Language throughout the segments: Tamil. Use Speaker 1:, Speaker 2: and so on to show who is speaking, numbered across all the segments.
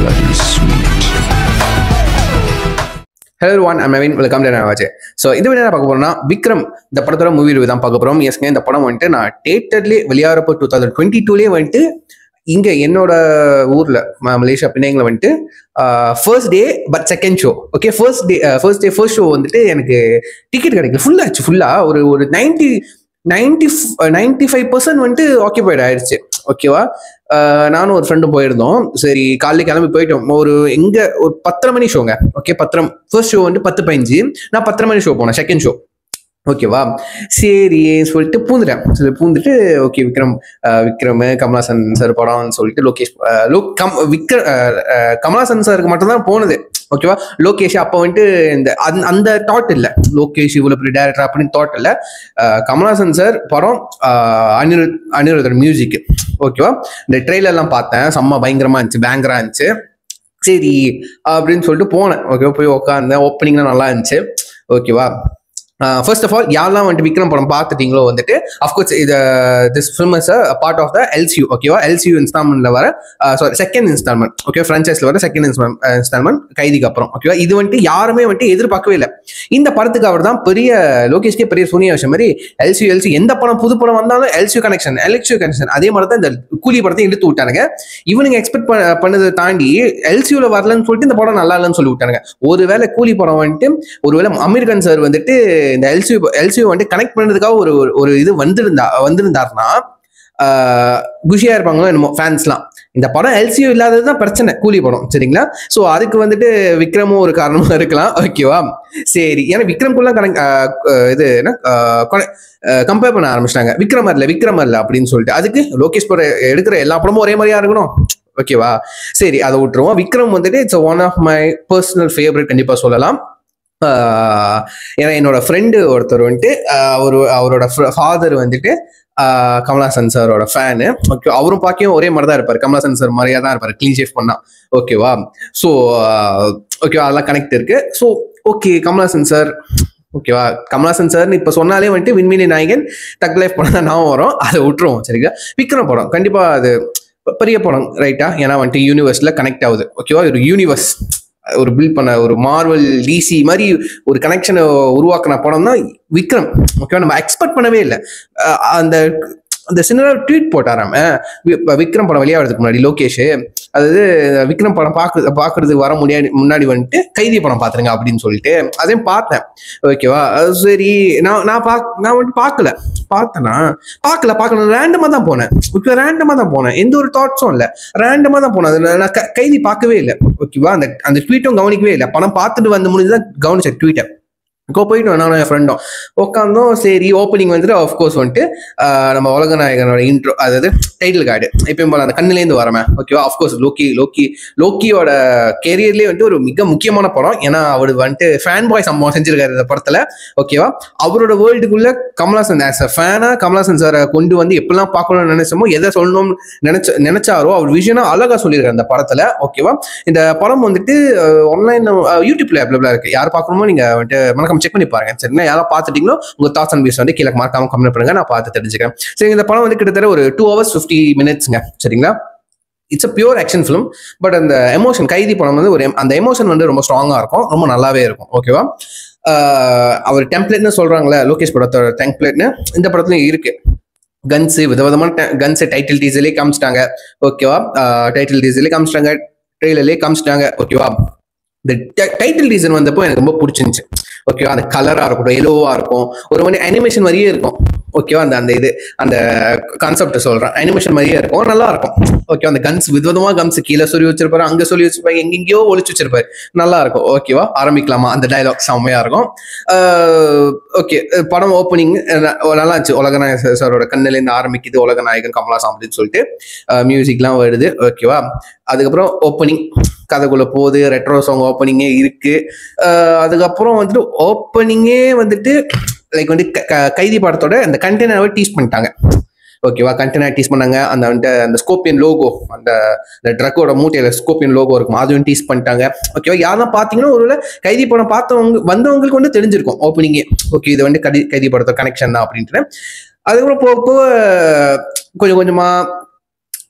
Speaker 1: bloody sweet. Hello everyone, I'm Naveen. Welcome to Navaje. So இந்த வீடியோ பார்க்க போறோம்னா விக்ரம் இந்த படத்தோட மூவி ரிவ்யூ தான் பார்க்க போறோம். எஸ்ங்க இந்த படம் வந்துட்டு நான் தியேட்டர்லயே வெளியாகிறப்போ 2022லயே வந்துட்டு இங்க என்னோட ஊர்ல மலேசியா பின்னாங்கல வந்துட்டு first day but second show. Okay, first show வந்துட்டு எனக்கு டிக்கெட் கிடைக்கல. ஃபுல்லா ஒரு 95% வந்துட்டு ஆக்கியபைட் ஆயிடுச்சு. ஓகேவா, நானும் ஒரு ஃப்ரெண்டும் போயிருந்தோம். சரி, காலையில் கிளம்பி போயிட்டோம். ஒரு 10:30 மணி ஷோங்க. ஓகே, ஃபர்ஸ்ட் ஷோ வந்துட்டு 10:15. நான் 10:30 மணி ஷோ போனேன், செகண்ட் ஷோ. ஓகேவா, சரி சொல்லிட்டு பூந்துட்டு ஓகே விக்ரம் கமலாசன் சார் படம்னு சொல்லிட்டு கமலாசன் சாருக்கு மட்டும்தான் போனது. ஓகேவா, லோகேஷ் அப்போ வந்துட்டு இந்த அந்த தாட் இல்லை, லோகேஷ் இவ்வளோ பெரிய டேரக்டர் அப்படின்னு தாட் இல்லை. கமலாசன் சார் படம், அனிருத்தர் மியூசிக். ஓகேவா, இந்த ட்ரெயிலர்லாம் பார்த்தேன், செம்ம பயங்கரமா இருந்துச்சு, பேங்கரா இருந்துச்சு. சரி அப்படின்னு சொல்லிட்டு போனேன். ஓகேவா, போய் உட்காந்தேன். ஓப்பனிங்லாம் நல்லா இருந்துச்சு. ஓகேவா, ஃபர்ஸ்ட் ஆஃப் ஆல் யாரெல்லாம் வந்துட்டு விக்ரம் படம் பார்த்துட்டீங்களோ வந்துட்டு of course this film is a part of the LCU. ஓகேவா, எல்சியூ இன்ஸ்டால்மெண்ட்ல வர செகண்ட் இன்ஸ்டால்மெண்ட். ஓகே, ஃப்ரான்ச்சைஸ்ல வர செகண்ட் இன்ஸ்டால்மெண்ட் கைதிக்கு அப்புறம். ஓகேவா, இது வந்துட்டு யாருமே வந்துட்டு எதிர்பார்க்கவே இல்லை. இந்த படத்துக்கு அவர் தான் பெரிய லோகேஷ்கே பெரிய சூனிய விஷயம் மாதிரி எல்சியூ எந்த படம் புது படம் வந்தாலும் எல்சியூ கனெக்ஷன். அதே மாதிரி தான் இந்த கூலி படத்தை எடுத்து விட்டானுங்க. இவனுங்க எக்ஸ்பெக்ட் பண்ணதை தாண்டி எல்சியூல வரலன்னு சொல்லிட்டு இந்த படம் நல்லா இல்லைன்னு சொல்லி விட்டானுங்க. ஒருவேளை கூலி படம் வந்துட்டு ஒருவேளை அமீர்கான் சார் வந்துட்டு இந்த எல்சியூ வந்துட்டு கனெக்ட் பண்றதுக்காக ஒரு இது வந்திருந்தாருன்னா குஷியா இருப்பாங்களோ என்னமோ ஃபேன்ஸ்லாம். இந்த படம் எல்சியூ இல்லாததுதான் பிரச்சனை, கூலி படம். சரிங்களா, ஸோ அதுக்கு வந்துட்டு விக்ரமும் ஒரு காரணமா இருக்கலாம். ஓகேவா, சரி, ஏன்னா விக்ரம்குள்ள இது என்ன கம்பேர் பண்ண ஆரம்பிச்சிட்டாங்க. விக்ரம் இல்ல அப்படின்னு சொல்லிட்டு. அதுக்கு லோகேஷ் எடுக்கிற எல்லா படமும் ஒரே மாதிரியா இருக்கணும். ஓகேவா, சரி அதை விட்டுருவோம். விக்ரம் வந்துட்டு it's one of my personal favourite கண்டிப்பா சொல்லலாம். ஏன்னா என்னோட ஃப்ரெண்டு ஒருத்தர் வந்துட்டு அவரோட ஃபாதர் வந்துட்டு கமலாசன் சாரோட ஃபேனு. ஓகே, அவரும் பார்க்கவும் ஒரே மாதிரி தான் இருப்பார், கமலாசன் சார் மாதிரியா தான் இருப்பார், கிளீன் ஷேவ் பண்ணா. ஓகேவா, ஸோ ஓகேவா, அதெல்லாம் கனெக்ட் இருக்கு. ஸோ ஓகே, கமலாசன் சார்னு இப்போ சொன்னாலே வந்துட்டு விண்மீனி நாயகன் தக் லைஃப் படம் தான் நான் வரும், அதை விட்டுருவோம். சரிங்களா, விக்ரம் படம் கண்டிப்பா அது பெரிய படம், ரைட்டா? ஏன்னா வந்துட்டு யூனிவர்ஸ்ல கனெக்ட் ஆகுது. ஓகேவா, ஒரு யூனிவர்ஸ் ஒரு பில்ட் பண்ண ஒரு மார்வல் டிசி மாதிரி ஒரு கனெக்ஷனை உருவாக்கின படம் தான் விக்ரம். ஓகேவா, நம்ம எக்ஸ்பெக்ட் பண்ணவே இல்லை. அந்த சின்ன ட்வீட் போட்டாராம விக்ரம் படம் வெளியாகிறதுக்கு முன்னாடி லோகேஷ், அதாவது விக்ரம் படம் பாக்குறதுக்கு வர முன்னாடி வந்துட்டு கைதி படம் பாத்துருங்க அப்படின்னு சொல்லிட்டு அதையும் பார்த்தேன். ஓகேவா, சரி, நான் வந்துட்டு பார்க்கல ரேண்டமா தான் போனேன். எந்த ஒரு தாட்ஸும் இல்லை, ரேண்டமா தான் போனேன். நான் கைதி பார்க்கவே இல்லை. ஓகேவா, அந்த ட்வீட்டும் கவனிக்கவே இல்லை. படம் பார்த்துட்டு வந்து முடிஞ்சுதான் கவனிச்சேன் ட்வீட்டை. போயிட்டு நானும் என் ஃப்ரெண்டும் உட்காந்தோம். சரி, ஓப்பனிங் வந்துட்டு ஆஃப்கோர்ஸ் வந்துட்டு நம்ம உலகநாயகனோட இன்ட்ரோ, அதாவது டைட்டில் கார்டு எப்பயும் போல அந்த கண்ணிலேருந்து வரமே. ஓகேவா, ஆஃப்கோர்ஸ் லோக்கியோட கேரியர்லேயே வந்துட்டு ஒரு மிக முக்கியமான படம். ஏன்னா அவர் வந்துட்டு ஃபேன் பாய் சம்பவம் செஞ்சிருக்காரு இந்த படத்துல. ஓகேவா, அவரோட வேர்ல்டுக்குள்ள கமலாசன் ஆஸ் அ ஃபேனா கமலாசன் சாரை கொண்டு வந்து எப்படிலாம் பார்க்கணும்னு நினைச்சோமோ, எதை சொல்லணும்னு நினைச்சாரோ அவர் விஷயம் அழகா சொல்லியிருக்காரு அந்த படத்துல. ஓகேவா, இந்த படம் வந்துட்டு ஆன்லைன் யூடியூப்ல அவைலபிளா இருக்கு. யார் பார்க்கணுமோ நீங்க வந்துட்டு செக் பண்ணி பாருங்க. சரிங்களா, யாரும் பார்த்துட்டீங்களோ உங்க தாட்ஸ் அண்ட் வியூஸ் வந்து கீழே மறக்காம கமெண்ட் பண்ணுங்க, நான் பார்த்து தெரிஞ்சுக்கிறேன். சரி, இந்த படம் வந்து கிட்டத்தட்ட ஒரு 2 hours 50 minutes. சரிங்களா, it's a pure action film. But அந்த எமோஷன், கைதி படம் வந்து அந்த எமோஷன் வந்து ரொம்ப ஸ்ட்ராங்கா இருக்கும், ரொம்ப நல்லாவே இருக்கும். ஓகேவா, அவர் டெம்ப்ளேட்னு சொல்றாங்களே, லோகேஷ் படத்தோட டெம்ப்ளேட்னு இந்த படத்துலயும் இருக்கு. கன்ஸ், விதவிதமான கன்ஸ் டைட்டில் டீசர்லேயே காமிச்சிட்டாங்க. ஓகேவா, ட்ரெய்லர்லேயே காமிச்சிட்டாங்க. ஓகேவா, இந்த டைட்டில் டீசர் வந்தப்போ எனக்கு ரொம்ப பிடிச்சிருந்துச்சு. ஓகேவா, அந்த கலரா இருக்கட்டும், எல்லோவா இருக்கும், ஒரு மாதிரி அனிமேஷன் மாதிரியே இருக்கும். ஓகேவா, அந்த கான்செப்ட் சொல்றேன், அனிமேஷன் மாதிரியே இருக்கும், நல்லா இருக்கும். ஓகேவா, அந்த கன்ஸ் விதவிதமா கன்ஸ் கீழே சொல்லி வச்சிருப்பாரு, அங்க சொல்லி வச்சிருப்பாரு, எங்கெங்கயோ ஒழிச்சு வச்சிருப்பாரு, நல்லா இருக்கும். ஓகேவா, ஆரம்பிக்கலாமா? அந்த டைலாக் செம்மையா இருக்கும். ஓகே, படம் ஓப்பனிங் நல்லா இருந்துச்சு. உலகநாயகன் சாரோட கண்ணிலேருந்து ஆரம்பிக்குது, உலகநாயகன் கமலாசன் அப்படின்னு சொல்லிட்டு மியூசிக்லாம் வருது. ஓகேவா, அதுக்கப்புறம் ஓப்பனிங் கதைக்குள்ள போகுது, ரெட்ரோ சாங் ஓப்பனிங்கே இருக்கு. அதுக்கப்புறம் வந்துட்டு ஓப்பனிங்கே வந்துட்டு லைக் வந்து கைதி படத்தோட அந்த கண்டெய்னரை டீஸ் பண்ணிட்டாங்க. ஓகேவா, கண்டெய்னர் டீஸ் பண்ணாங்க. அந்த ஸ்கோப்பியன் லோகோ, அந்த ட்ரக்கோட மூட்டையில ஸ்கோப்பியன் லோகோ இருக்கும், அதுவும் டீஸ் பண்ணிட்டாங்க. ஓகேவா, யாரெல்லாம் பார்த்தீங்கன்னா ஒருவேளை கைதி படம் வந்தவங்களுக்கு வந்து தெரிஞ்சிருக்கும் ஓப்பனிங்கே. ஓகே, இது வந்து கைதி படத்தோட கனெக்ஷன் தான் அப்படின்ட்டு. அதுக்கப்புறம் போக கொஞ்சம் கொஞ்சமா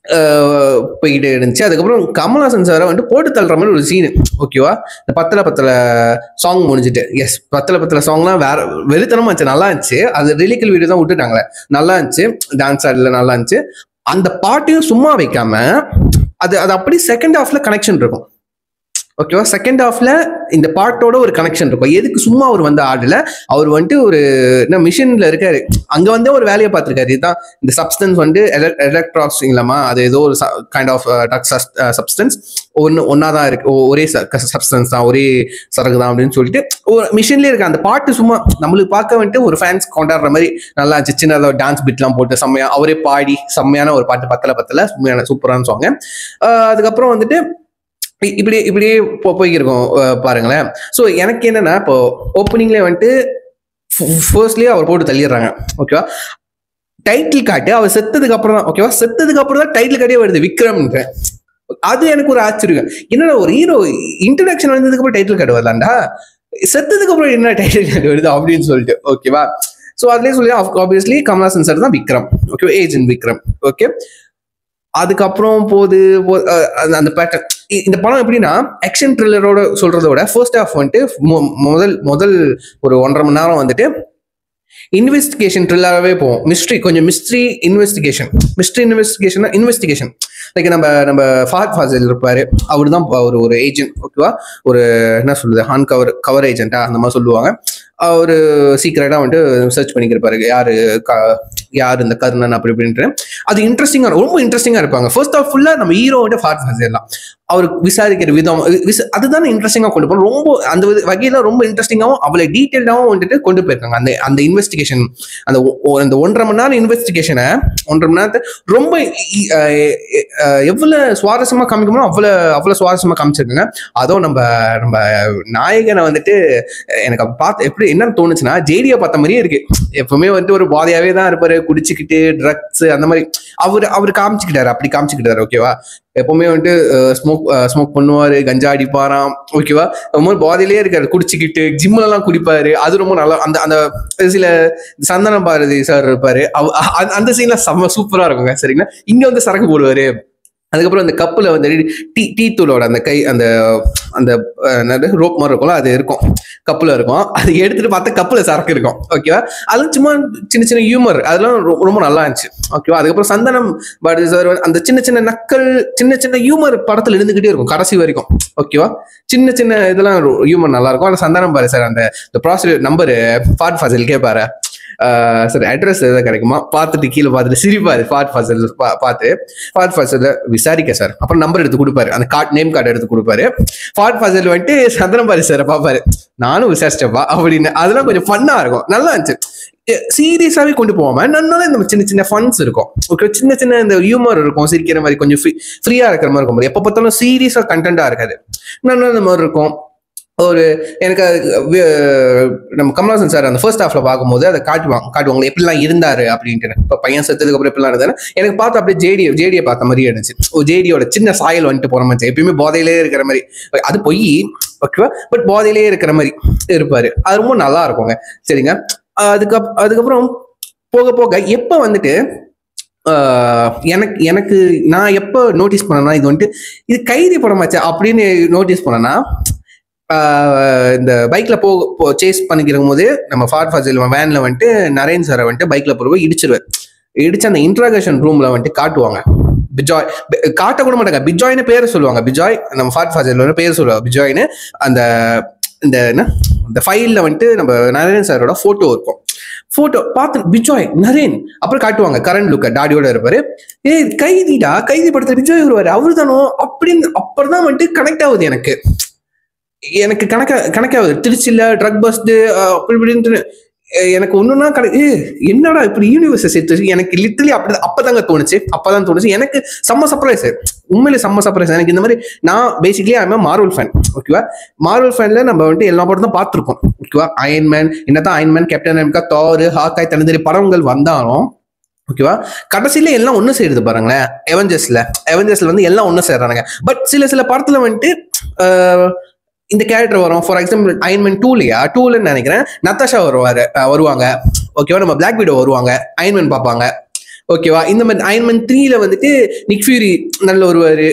Speaker 1: போய்கிட்டே இருந்துச்சு. அதுக்கப்புறம் கமல்ஹாசன் சாரை வந்துட்டு போட்டு தள்ளுற மாதிரி ஒரு சீனு, ஓகேவா? இந்த பத்தல பத்தல சாங் முடிஞ்சுட்டு, எஸ் பத்தல பத்தல சாங்லாம் வேற வெறித்தனமா இருந்துச்சு, நல்லா இருந்துச்சு. அது ரிலிக்கல் வீடியோ தான் விட்டுட்டாங்களே, நல்லா இருந்துச்சு. டான்ஸ் ஆடல நல்லா இருந்துச்சு. அந்த பாட்டையும் சும்மா வைக்காம அது அது அப்படி செகண்ட் ஹாஃப்ல கனெக்ஷன் இருக்கும், ஓகேவா? செகண்ட் ஹாஃப்ல இந்த பாட்டோட ஒரு கனெக்ஷன் இருக்கும். எதுக்கு சும்மா அவர் வந்து ஆடல, அவர் வந்துட்டு ஒரு என்ன மிஷின்ல இருக்காரு, அங்க வந்து ஒரு வேலையை பார்த்திருக்காரு. இதுதான் இந்த சப்ஸ்டன்ஸ் வந்து எலக்ட்ராக்ஸ் இல்லாமா, அது ஏதோ ஒரு கைண்ட் ஆஃப் ட்ரக் சப்ஸ்டன்ஸ் ஒன்னாதான் இருக்கு, ஒரே சப்ஸ்டன்ஸ் தான், ஒரே சரக்கு தான் அப்படின்னு சொல்லிட்டு ஒரு மிஷின்லயே இருக்கு. அந்த பாட்டு சும்மா நம்மளுக்கு பார்க்க வந்துட்டு ஒரு ஃபேன்ஸ் கொண்டாடுற மாதிரி நல்லா இருந்துச்சு. சின்னதாக டான்ஸ் பிட்லாம் போட்டு செம்மையா அவரே பாடி செம்மையான ஒரு பாட்டு, பத்தல பத்தல செம்மையான சூப்பரான சாங். அதுக்கப்புறம் வந்துட்டு இப்படியே போய்க்கிருக்கோம் பாருங்களேன். ஸோ எனக்கு என்னன்னா, இப்போ ஓப்பனிங்ல வந்துட்டு ஃபர்ஸ்ட்லயே அவர் போட்டு தள்ளிடுறாங்க, ஓகேவா? டைட்டில் காட்டு அவர் செத்ததுக்கு அப்புறம் தான், ஓகேவா? செத்ததுக்கு அப்புறம் தான் டைட்டில் காட்டே வருது விக்ரம்ன்ற. அது எனக்கு ஒரு ஆச்சரியம். என்னடா ஒரு ஹீரோ இன்ட்ரடக்ஷன் வந்ததுக்கு அப்புறம் டைட்டில் கார்டு வரலாம்டா, செத்ததுக்கு அப்புறம் என்ன டைட்டில் கார்டு வருது அப்படின்னு சொல்லிட்டு, ஓகேவா? ஸோ அதுலேயே சொல்லி ஆப்வியஸ்லி கமல்ஹாசன் சார் தான் Vikram, okay, agent Vikram, okay. அதுக்கப்புறம் அந்த பேட்டர்ன். இந்த படம் எப்படின்னா, ஆக்ஷன் த்ரில்லரோட சொல்றத விட ஃபர்ஸ்ட் ஹாஃப் வந்துட்டு முதல் ஒரு 1.5 மணி நேரம் வந்துட்டு இன்வெஸ்டிகேஷன் த்ரில்லராகவே போவோம். கொஞ்சம் மிஸ்ட்ரி இன்வெஸ்டிகேஷன் லைக் நம்ம ஃபஹத் ஃபாசில் இருப்பாரு, அவர் தான் ஒரு ஏஜென்ட், ஓகேவா? ஒரு என்ன சொல்றது, ஹான் கவர் ஏஜென்ட்டா அந்த மாதிரி சொல்லுவாங்க. ஒரு சீக்கிரட்டா வந்துட்டு சர்ச் பண்ணிக்கிருப்பாரு, யார் இந்த கர்ணன் அப்படி இப்படின்ட்டு. அது இன்ட்ரெஸ்டிங்கா, ரொம்ப இன்ட்ரெஸ்டிங்கா இருப்பாங்க. ஃபர்ஸ்ட் ஆஃப் ஃபுல்லா நம்ம ஹீரோ வந்துட்டு ஃபஹத் ஃபாசில் தான், அவர் விசாரிக்கிற விதம் அதுதான் இன்ட்ரெஸ்டிங்கா கொண்டு போகணும். ரொம்ப அந்த வகையில ரொம்ப இன்ட்ரெஸ்டிங்காகவும் அவ்வளோ டீட்டெயில்டாகவும் வந்துட்டு கொண்டு போயிருக்காங்க. அந்த இன்வெஸ்டிகேஷன், அந்த 1.5 மணி நேரம் இன்வெஸ்டிகேஷனை 1.5 மணி நேரத்தை ரொம்ப எவ்வளவு சுவாரஸ்யமா காமிக்கணும் அவ்வளவு சுவாரஸ்யமா காமிச்சிருக்காங்க. அதுவும் நம்ம நாயகனை வந்துட்டு எனக்கு பார்த்து எப்படி என்னன்னு தோணுச்சுன்னா, ஜேடியை பார்த்த மாதிரியே இருக்கு. எப்பவுமே வந்துட்டு ஒரு போதையாவே தான் இருப்பாரு, குடிச்சுக்கிட்டு ட்ரக்ஸ் அந்த மாதிரி அவர் காமிச்சுக்கிட்டாரு, அப்படி காமிச்சுக்கிட்டாரு, ஓகேவா? எப்பவுமே வந்துட்டு ஸ்மோக் பண்ணுவாரு, கஞ்சா அடிப்பாராம், ஓகேவா? ரொம்ப போதையிலே இருக்காரு, குடிச்சுக்கிட்டு ஜிம்ல எல்லாம் குடிப்பாரு. அது ரொம்ப நல்லா, அந்த சில சந்தன பாரதி சார் இருப்பாரு, அந்த சீன்லாம் செம்ம சூப்பரா இருக்குங்க, சரிங்களா? இங்க வந்து சரக்கு போடுவாரு. அதுக்கப்புறம் அந்த கப்புல வந்து டீ தூளோட அந்த கை அந்த அந்த ரோப் மாதிரி இருக்கும்ல, அது இருக்கும், கப்புல இருக்கும். அது எடுத்துட்டு பார்த்தா கப்புல சரக்கு இருக்கும், ஓகேவா? அதெல்லாம் சும்மா சின்ன சின்ன ஹியூமர், அதெல்லாம் ரொம்ப நல்லா இருந்துச்சு, ஓகேவா? அதுக்கப்புறம் சந்தனம் பாரதி சார் அந்த சின்ன சின்ன நக்கல், சின்ன சின்ன ஹியூமர் படத்துல இருந்துகிட்டே இருக்கும் கடைசி வரைக்கும், ஓகேவா? சின்ன சின்ன இதெல்லாம் ஹியூமர் நல்லா இருக்கும். ஆனா சந்தனம் பாரதி சார் அந்த ப்ராசிக்யூட் நம்பர் ஃபஹத் ஃபாசில் கேட்பாரு, சார் அட்ரஸ் எதாவது கிடைக்குமா, பார்த்துட்டு கீழே பார்த்துட்டு சிரிப்பாரு. ஃபஹத் ஃபாசில் விசாரிக்க சார், அப்புறம் நம்பர் எடுத்து கொடுப்பாரு, அந்த நேம் கார்டு எடுத்து கொடுப்பாரு. ஃபஹத் ஃபாசில் வந்துட்டு சந்தனம் பாரதி சாரை பார்ப்பாரு, நானும் விசாரிச்சப்பா அப்படின்னு. அதெல்லாம் கொஞ்சம் ஃபன்னா இருக்கும், நல்லா இருந்துச்சு. சீரியஸாவே கொண்டு போவாம நன்னால இந்த சின்ன சின்ன ஃபன்ஸ் இருக்கும், ஓகே, சின்ன சின்ன இந்த ஹியூமர் இருக்கும், சிரிக்கிற மாதிரி, கொஞ்சம் ஃப்ரீயா இருக்கிற மாதிரி இருக்கும். எப்ப பார்த்தாலும் சீரியஸா கண்டென்ட்டா இருக்காது, நல்லா இந்த மாதிரி இருக்கும். ஒரு எனக்கு நம்ம கமல்ஹாசன் சார் அந்த ஃபர்ஸ்ட் ஹாஃப்ல பார்க்கும்போது அதை காட்டுவாங்க எப்படிலாம் இருந்தாரு அப்படின்ட்டு. இப்போ பையன் செத்ததுக்கு அப்புறம் எப்படிலாம் இருந்தாரு, எனக்கு பார்த்து அப்படியே ஜேடியை பார்த்த மாதிரி இருந்துச்சு. ஜேடியோட சின்ன சாயல் வந்துட்டு போற மாதிரி, எப்பயுமே போதையிலே இருக்கிற மாதிரி, அது பொய், ஓகேவா? பட் போதையிலே இருக்கிற மாதிரி இருப்பாரு, அது ரொம்ப நல்லா இருக்குங்க, சரிங்க. அதுக்கப்புறம் போக போக எப்ப வந்துட்டு எனக்கு நான் எப்ப நோட்டீஸ் பண்ணேன்னா, இது வந்துட்டு இது கைதி படமாச்சா அப்படின்னு நோட்டீஸ் பண்ணேன்னா, இந்த பைக்ல சேஸ் பண்ணிக்கிற போது நம்ம ஃபஹத் ஃபாசில் வேன்ல வந்துட்டு நரேன் சாரை வந்துட்டு பைக்ல போய் இடிச்சு அந்த இன்ட்ராகேஷன் ரூம்ல வந்துட்டு காட்டுவாங்க. பிஜாய் காட்ட கூட மாட்டாங்க, பிஜாய்னு பேரை சொல்லுவாங்க. பிஜாய் நம்ம ஃபஹத் ஃபாசில் பேர் சொல்லுவாங்க பிஜாய்னு. அந்த இந்த ஃபைல்ல வந்துட்டு நம்ம நரேன் சாரோட போட்டோ இருக்கும். போட்டோ பார்த்து பிஜாய் நரேன், அப்புறம் காட்டுவாங்க கரண் லுக்க டாடியோட இருப்பாரு. கைதி படத்துல பிஜாய் வருவாரு, அவரு தானோ அப்படின்னு. அப்புறம் தான் வந்துட்டு கனெக்ட் ஆகுது எனக்கு கணக்காகுது. திருச்சியில ட்ரக் பஸ்ட் அப்படி இப்படின்ட்டு எனக்கு ஒண்ணுன்னா என்னடா இப்படி யூனிவர்ஸ் சேர்த்து எனக்கு லிட்டரலி அப்பதான் தோணுச்சு. எனக்கு செம்ம சர்ப்ரைஸ், உண்மையிலே செம்ம சர்ப்ரைஸ் எனக்கு. இந்த மாதிரி நான் பேசிக்கலி மார்வல் ஃபேன், ஓகேவா? மார்வல் ஃபேன்ல நம்ம வந்துட்டு எல்லா படம் தான் பார்த்துருக்கோம், ஓகேவா? அயன்மேன், என்னதான் அயன்மேன், கேப்டன் அமெரிக்கா, தார், ஹாக்காய், தனித்தனி படங்கள் வந்தாலும், ஓகேவா, கடைசியில எல்லாம் ஒண்ணு சேருது பாருங்களேன். அவெஞ்சர்ஸ்ல வந்து எல்லாம் ஒண்ணு சேர்றாங்க. பட் சில படத்துல வந்துட்டு இந்த கேரக்டர் வரும். ஃபார் எக்ஸாம்பிள் அயன்மேன் 2ல நினைக்கிறேன் நத்தாஷா வருவாங்க, ஓகேவா? நம்ம பிளாக் விடோ வருவாங்க, அயன்மேன் பார்ப்பாங்க, ஓகேவா. இந்த மாதிரி அயன்மேன் 3ல வந்துட்டு நிக் ஃபியூரி நல்ல வருவாரு.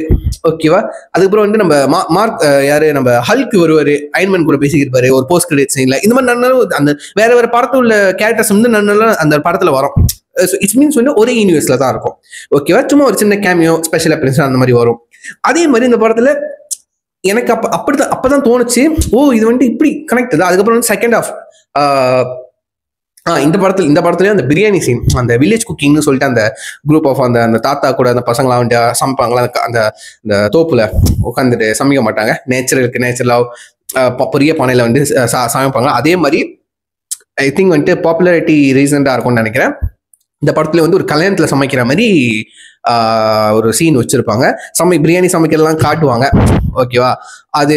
Speaker 1: ஓகேவா. அதுக்கப்புறம் வந்து நம்ம மார்க் யாரு நம்ம ஹல்க் வருவாரு, அயன்மேன் கூட பேசிக்கிருப்பாரு ஒரு போஸ்ட் கிரெடிட் சீன்ல. இந்த மாதிரி நல்ல அந்த வேற வேற படத்துல உள்ள கேரக்டர்ஸ் வந்து நல்ல அந்த படத்துல வரும். இட்ஸ் மீன்ஸ் வந்து ஒரே யூனிவர்ஸ்ல தான் இருக்கும். ஓகேவா. சும்மா ஒரு சின்ன கேமியோ ஸ்பெஷல் அப்பியரன்ஸ் அந்த மாதிரி வரும். அதே மாதிரி இந்த படத்துல எனக்கு அப்பதான் தோணுச்சு, ஓ இது வந்துட்டு இப்படி கனெக்ட். அதுக்கப்புறம் வந்து செகண்ட் ஆஃப் இந்த படத்துலயே அந்த பிரியாணி சீன், அந்த வில்லேஜ் குக்கிங்னு சொல்லிட்டு அந்த குரூப் ஆஃப் அந்த தாத்தா கூட அந்த பசங்களாம் வந்துட்டு சமைப்பாங்களா அந்த தோப்புல உட்காந்துட்டு சமைக்க மாட்டாங்க, நேச்சுரலா பெரிய பானையில வந்து சமைப்பாங்க. அதே மாதிரி ஐ திங்க் வந்துட்டு பாப்புலாரிட்டி ரீசெண்டா இருக்கும்னு நினைக்கிறேன். இந்த படத்துல வந்து ஒரு கல்யாணத்துல சமைக்கிற மாதிரி ஒரு சீன் வச்சிருப்பாங்க. பிரியாணி சமைக்கிறதுலாம் காட்டுவாங்க. ஓகேவா. அது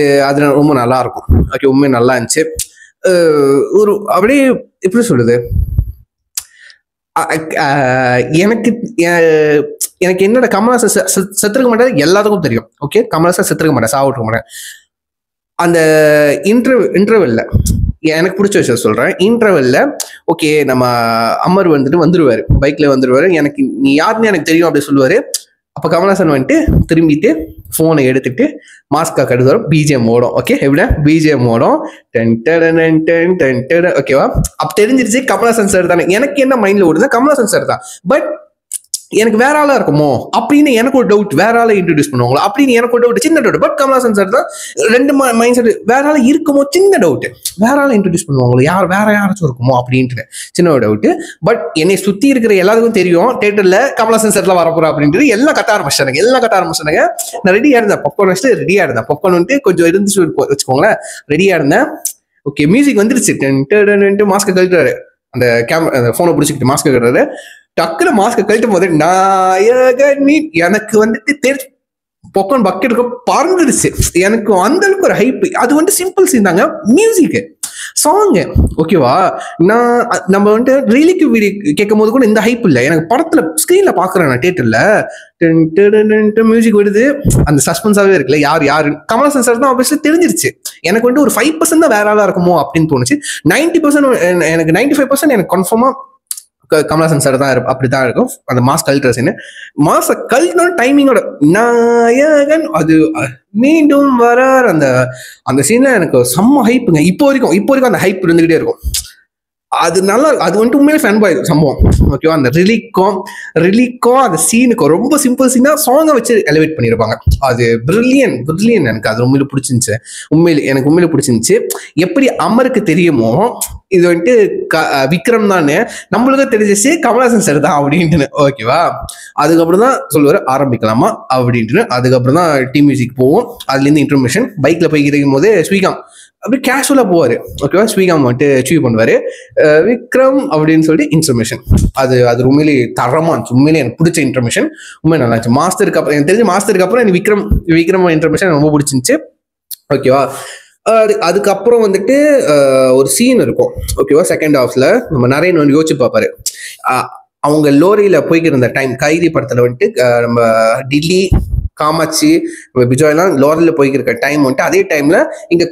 Speaker 1: ரொம்ப நல்லா இருக்கும். ஓகே, உண்மை நல்லா இருந்துச்சு. ஒரு அப்படியே எப்படி சொல்றது, எனக்கு என்னோட கமல்ஹாசன் செத்துருக்க மாட்டாரு எல்லாத்துக்கும் தெரியும். ஓகே, கமல்ஹாசன் செத்துருக்க மாட்டேன், சாவிட்டுருக்க மாட்டேன். அந்த இன்டர்வெல்ல எனக்கு பிடிச்ச விஷயம் சொல்றேன். இன்டர்வெல்ல ஓகே நம்ம அமர் வந்துருவாரு, பைக்ல வந்துருவாரு. எனக்கு நீ யாருன்னு எனக்கு தெரியும் அப்படி சொல்லுவாரு. அப்ப கமல்ஹாசன் வந்துட்டு திரும்பிட்டு போனை எடுத்துட்டு மாஸ்கா கடுதரும், பிஜிஎம் ஓடும். ஓகே, எப்படின்னா பிஜிஎம் ஓடும். ஓகேவா. அப்ப தெரிஞ்சிருச்சு கமல்ஹாசன் சார் தானே. எனக்கு என்ன மைண்ட்ல ஓடுது, கமல்ஹாசன் சார் தான். பட் எனக்கு வேற ஆளா இருக்குமோ அப்படின்னு எனக்கு ஒரு டவுட். வேற ஆளை இன்ட்ரோடியூஸ் பண்ணுவாங்களா அப்படின்னு எனக்கு ஒரு டவுட், சின்ன டவுட். பட் கமல்ஹாசன் சார் தான். ரெண்டு மைண்ட் செட். வேற ஆளா இருக்குமோ சின்ன டவுட். வேற ஆளை இன்ட்ரோடியூஸ் பண்ணுவாங்களோ, வேற யாராச்சும் இருக்குமோ அப்படின்ட்டு சின்ன ஒரு டவுட். பட் என்னை சுத்தி இருக்கிற எல்லாருக்கும் தெரியும் தியேட்டர்ல கமல்ஹாசன் சார்லாம் வரப்போறா அப்படின்ட்டு. எல்லாம் கட்ட ஆரம்பிச்சானுங்க. நான் ரெடியா இருந்தேன், பாப்கார்ன் வச்சுட்டு ரெடியா இருந்தேன். பாப்கார்ன் வந்துட்டு கொஞ்சம் இருந்துச்சு வச்சுக்கோங்களேன், ரெடியா இருந்தேன். ஓகே, மியூசிக் வந்துருச்சு. மாஸ்க் கழட்டுறாரு, அந்த போனை பிடிச்சிக்கிட்டு மாஸ்க் கட்டுறாரு. டக்குனு மாஸ்க் கழட்டும் போது நாயகன் எனக்கு வந்துட்டு பொக்கன் பக்கெட் பறந்துருச்சு. எனக்கு அந்த அளவுக்கு ஒரு ஹைப். அது வந்துட்டு சிம்பிள் சீன் தாங்க, மியூசிக் சாங். ஓகேவா. நம்ம வந்துட்டு ரிலீக்கு வீடியோ கேட்கும் போது கூட இந்த ஹைப் இல்லை. எனக்கு படத்துல ஸ்கிரீன்ல பாக்குறேன், நான் தியேட்டர்ல மியூசிக் வருது, அந்த சஸ்பென்ஸாவே இருக்குல்ல, யாரு கமல்ஹாசன் சார் தான் ஆப்வியஸ்லி தெரிஞ்சிருச்சு. எனக்கு வந்துட்டு ஒரு 5% தான் வேற ஆளா இருக்குமோ அப்படின்னு தோணுச்சு. 90% எனக்கு 95% எனக்கு கன்ஃபார்மா கமல்ஹாசன் சார் தான் அப்படிதான் இருக்கும். அந்த மாஸ்க் கல்ட்ரஸ்ன்னு மாச கல்ட்னோட டைமிங்கோட நாயகன் அது மீண்டும் வரார். அந்த சீன்ல எனக்கு செம்ம ஹைப்புங்க. இப்போ வரைக்கும் அந்த ஹைப் இருந்துகிட்டே இருக்கும். அது நல்லா, அது வந்துட்டு உண்மையிலே ஃபேன் பாய் சம்பவம். ஓகேவா. அந்த ரிலீக்கும் அந்த சீனுக்கும் ரொம்ப சிம்பிள் சீனா சாங்கை வச்சு எலிவேட் பண்ணியிருப்பாங்க. அது பிரில்லியன். எனக்கு அது உண்மையில பிடிச்சிருந்துச்சு. எனக்கு உண்மையில பிடிச்சிருந்துச்சு. எப்படி அமருக்கு தெரியுமோ இது வந்துட்டு விக்ரம் தானே நம்மளுக்கு தெரிஞ்சிச்சு கமல்ஹாசன் சார் தான் அப்படின்ட்டு. ஓகேவா. அதுக்கப்புறம் தான் சொல்லுவாரு ஆரம்பிக்கலாமா அப்படின்ட்டு. அதுக்கப்புறம் தான் டீம் மியூசிக் போவோம். அதுல இருந்து இன்ஃபர்மேஷன் பைக்ல போய்க்கும் போது ஸ்ரீகாம் அப்படி கேஷுவலா போவாரு. ஓகேவா. ஸ்ரீகாம் வந்துட்டு அச்சீவ் பண்ணுவாரு, விக்ரம் அப்படின்னு சொல்லிட்டு இன்ஃபர்மேஷன். அது உண்மையிலே தரமா இருந்துச்சு. உண்மையிலே எனக்கு பிடிச்ச இன்ஃபர்மேஷன் உண்மையிலே நல்லா இருந்துச்சு. மாஸ்டருக்கு அப்புறம் எனக்கு தெரிஞ்ச மாஸ்டருக்கு அப்புறம் எனக்கு விக்ரம் இன்ஃபர்மேஷன் ரொம்ப பிடிச்சிருந்துச்சு. ஓகேவா. அதுக்கப்புறம் வந்துட்டு ஒரு சீன் இருக்கும். ஓகேவா. செகண்ட் ஹாஃப்ல நம்ம நரேன் வந்து யோசிச்சு பார்ப்பாரு. அவங்க லோரியில போய்க்கிருந்த டைம், கைதி படத்துல வந்துட்டு நம்ம டில்லி காமாட்சி விஜய் எல்லாம் லோரியில போய்க்கிருக்க டைம் வந்துட்டு அதே டைம்ல இங்க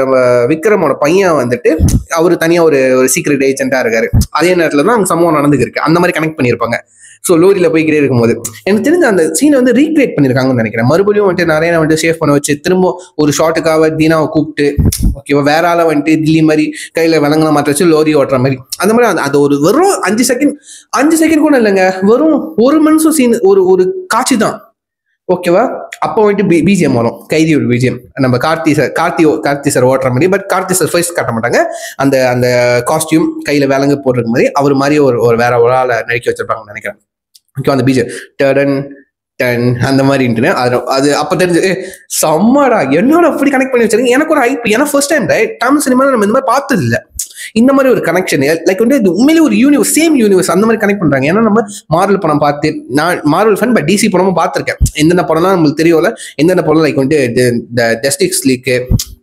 Speaker 1: நம்ம விக்ரமோட பையன் வந்துட்டு அவரு தனியா ஒரு சீக்ரெட் ஏஜென்டா இருக்காரு. அதே நேரத்துல தான் அங்க சம்பவம் நடந்துருக்கு. அந்த மாதிரி கனெக்ட் பண்ணியிருப்பாங்க. ஸோ லோரியில போய்கிட்டே இருக்கும்போது எனக்கு தெரிஞ்ச அந்த சீனை வந்து ரீக்ரியேட் பண்ணியிருக்காங்கன்னு நினைக்கிறேன். மறுபடியும் வந்துட்டு நிறைய வந்துட்டு சேவ் பண்ண வச்சு திரும்ப ஒரு ஷார்ட்டுக்காக தீனாவை கூப்பிட்டு ஓகேவா வேற ஆளை வந்துட்டு தில்லி மாதிரி கையில விலங்கலாம் மாற்ற வச்சு லோரி ஓட்டுற மாதிரி அந்த மாதிரி அது ஒரு வெறும் 5 செகண்ட் கூட இல்லைங்க, வெறும் 1 நிமிஷம் சீன், ஒரு காட்சி தான். ஓகேவா. அப்போ வந்துட்டு பிஜிஎம் வரும், கைதியோட பிஜிஎம். நம்ம கார்த்தி சார் ஓட்டுற மாதிரி. பட் கார்த்தி சார் ஃபேஸ் காட்ட மாட்டாங்க. அந்த காஸ்டியூம் கையில விலங்கு போடுற மாதிரி அவர் மாதிரி ஒரு வேற ஒரு ஆளை நடிக்க வச்சிருப்பாங்கன்னு நினைக்கிறேன். ஓகே. அந்த பிஜிஎம் டன் அந்த மாதிரி அது அப்ப தெரிஞ்சு செம்மடா என்னோட அப்படி கனெக்ட் பண்ணி வச்சிருக்கேன். எனக்கு ஒரு ஹைப். ஏன்னா ஃபர்ஸ்ட் டைம் தமிழ் சினிமாவில் நம்ம இந்த மாதிரி பார்த்தது இல்லை. இந்த மாதிரி ஒரு கனெக்ஷன் லைக் வந்து இது உண்மையிலே ஒரு யூனிவர்ஸ், சேம் யூனிவர்ஸ் அந்த மாதிரி கனெக்ட் பண்றாங்க. ஏன்னா நம்ம மார்வல் படம் பார்த்து, நான் மார்வல் ஃபேன் பட் டிசி படமும் பார்த்துருக்கேன். எந்தெந்த படம்லாம் நம்மளுக்கு தெரியும்ல, எந்தெந்த படம் லைக் வந்து ஜஸ்டிஸ் லீக்